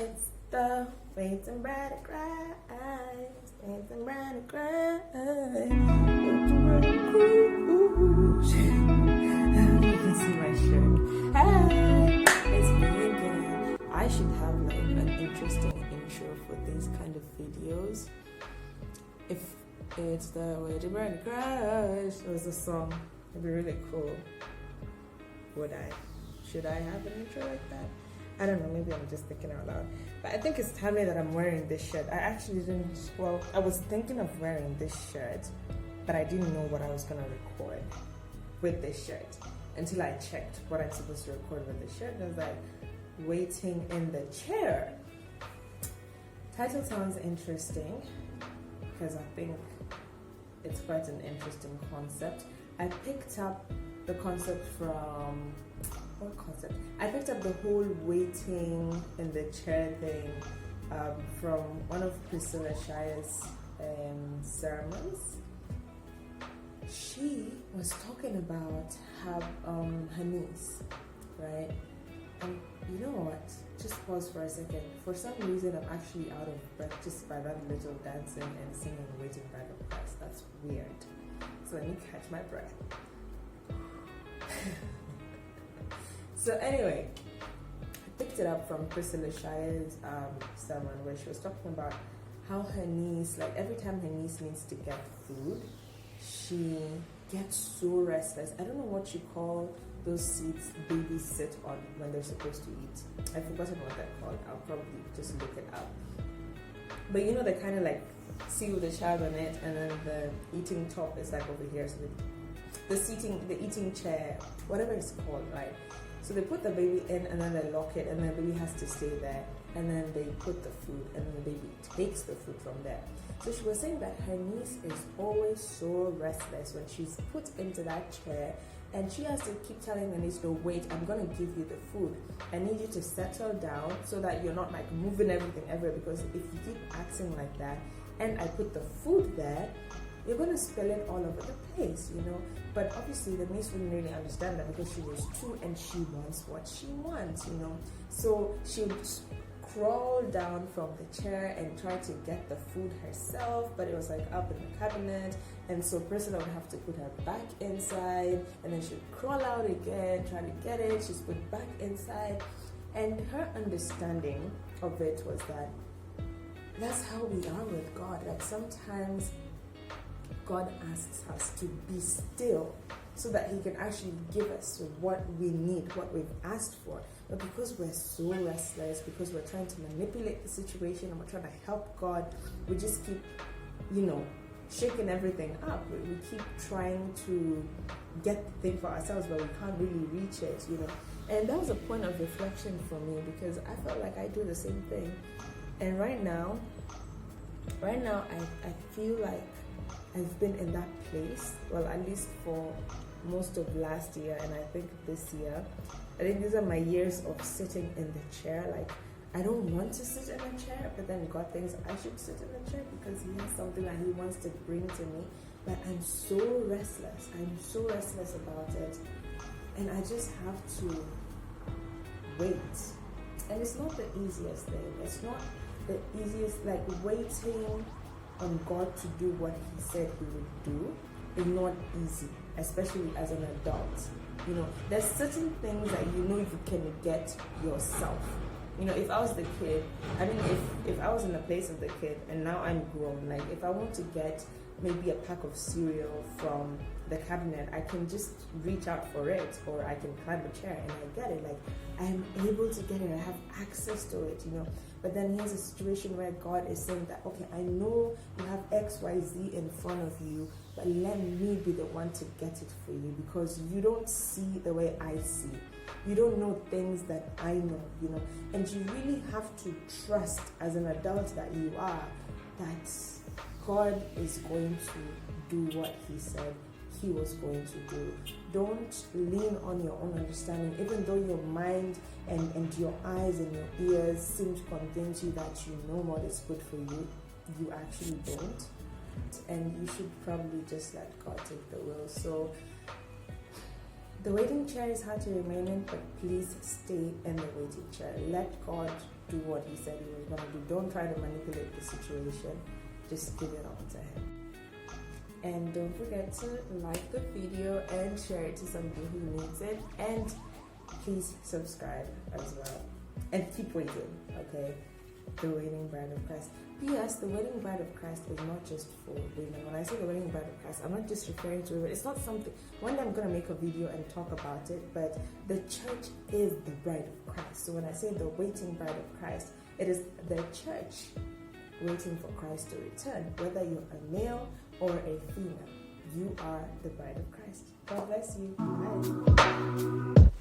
It's the waiting bride cries, waiting bride cries. You can see my shirt. Hi, it's me again. I should have like an interesting intro for these kind of videos. If it's the waiting bride cries, it was a song. It'd be really cool. Would I? Should I have an intro like that? I don't know, maybe I'm just thinking out loud. But I think it's timely that I'm wearing this shirt. I actually didn't, I was thinking of wearing this shirt, but I didn't know what I was gonna record with this shirt until I checked what I'm supposed to record with this shirt. And I was like, waiting in the chair. Title sounds interesting because I think it's quite an interesting concept. I picked up the concept from, what concept? I picked up the whole waiting in the chair thing from one of Priscilla Shire's sermons. She was talking about her niece, right? And you know what? Just pause for a second. For some reason, I'm actually out of breath just by that little dancing and singing Waiting by the Press. That's weird. So let me catch my breath. So anyway, I picked it up from Priscilla Shire's sermon where she was talking about how her niece, like every time her niece needs to get food, she gets so restless. I don't know what you call those seats babies sit on when they're supposed to eat. I've forgotten what they're called. I'll probably just look it up. But you know, they kind of like sit with the child on it, and then the eating top is like over here. So the eating chair, whatever it's called, right? So they put the baby in and then they lock it, and then the baby has to stay there, and then they put the food, and then the baby takes the food from there. So she was saying that her niece is always so restless when she's put into that chair, and she has to keep telling the niece, no, wait, I'm gonna give you the food. I need you to settle down so that you're not like moving everything everywhere, because if you keep acting like that and I put the food there, you're going to spill it all over the place, you know. But obviously the niece wouldn't really understand that because she was 2 and she wants what she wants, you know. So she would crawl down from the chair and try to get the food herself, but it was like up in the cabinet, and so Priscilla would have to put her back inside, and then she'd crawl out again, try to get it, she's put back inside. And her understanding of it was that that's how we are with God. Like sometimes God asks us to be still so that He can actually give us what we need, what we've asked for. But because we're so restless, because we're trying to manipulate the situation and we're trying to help God, we just keep, you know, shaking everything up. We keep trying to get the thing for ourselves, but we can't really reach it, you know. And that was a point of reflection for me, because I felt like I do the same thing. And right now I feel like I've been in that place, well, at least for most of last year, and I think this year. I think these are my years of sitting in the chair. Like, I don't want to sit in a chair, but then God thinks I should sit in a chair because He has something that He wants to bring to me. But I'm so restless. I'm so restless about it. And I just have to wait. And it's not the easiest thing. It's not the easiest, like waiting on God to do what He said He would do is not easy, especially as an adult. You know, there's certain things that you know you can get yourself. You know, if I was the kid, I mean, if I was in the place of the kid and now I'm grown, like if I want to get maybe a pack of cereal from the cabinet, I can just reach out for it, or I can climb a chair and I get it. Like, I'm able to get it, I have access to it, you know. But then here's a situation where God is saying that, okay, I know you have XYZ in front of you, but let me be the one to get it for you, because you don't see the way I see. You don't know things that I know, you know. And you really have to trust as an adult that you are, that God is going to do what He said He was going to do. Don't lean on your own understanding, even though your mind and your eyes and your ears seem to convince you that you know what is good for you. You actually don't. And you should probably just let God take the wheel. So The waiting chair is hard to remain in, but please stay in the waiting chair. Let God do what He said He was going to do. Don't try to manipulate the situation. Just give it all to Him. And don't forget to like the video and share it to somebody who needs it. And please subscribe as well. And keep waiting, okay? The Waiting Bride of Christ. P.S. The Wedding Bride of Christ is not just for women. When I say the Wedding Bride of Christ, I'm not just referring to women. It's not something. One day I'm going to make a video and talk about it, but the church is the bride of Christ. So when I say the Waiting Bride of Christ, it is the church waiting for Christ to return. Whether you're a male or a female, you are the bride of Christ. God bless you. Bye.